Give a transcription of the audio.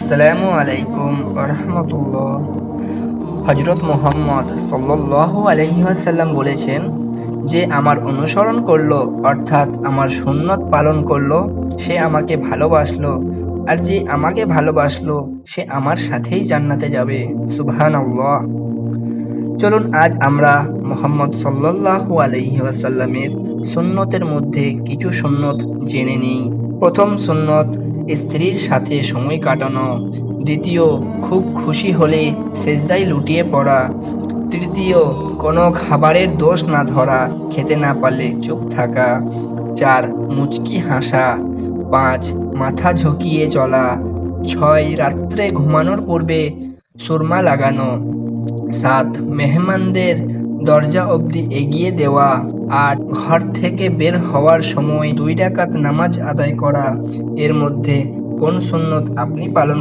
আসসালামু আলাইকুম রহমতুল্লাহ। হজরত মুহাম্মদ সাল্লাল্লাহু আলাইহি ওয়াসাল্লাম বলেছেন, যে আমার অনুসরণ করলো অর্থাৎ আমার সুন্নত পালন করলো সে আমাকে ভালোবাসলো, আর যে আমাকে ভালোবাসলো সে আমার সাথেই জান্নাতে যাবে। সুবহানাল্লাহ। চলুন আজ আমরা মুহাম্মদ সাল্লাল্লাহু আলাইহি ওয়াসাল্লামের সুন্নতের মধ্যে কিছু সুন্নত জেনে নিই। প্রথম সুন্নত, স্ত্রীর সাথে সময় কাটানো। দ্বিতীয়, খুব খুশি হলে সেজদায় লুটিয়ে পড়া। তৃতীয়, কোনো খাবারের দোষ না ধরা, খেতে না পারলে চুপ থাকা। 4, মুচকি হাসা। 5, মাথা ঝুঁকিয়ে চলা। 6, রাত্রে ঘুমানোর পূর্বে সুরমা লাগানো। 7, মেহমানদের দরজা অবধি এগিয়ে দেওয়া। 8, ঘর থেকে বের হওয়ার সময় 2 রাকাত নামাজ আদায় করা। এর মধ্যে কোন সুন্নত আপনি পালন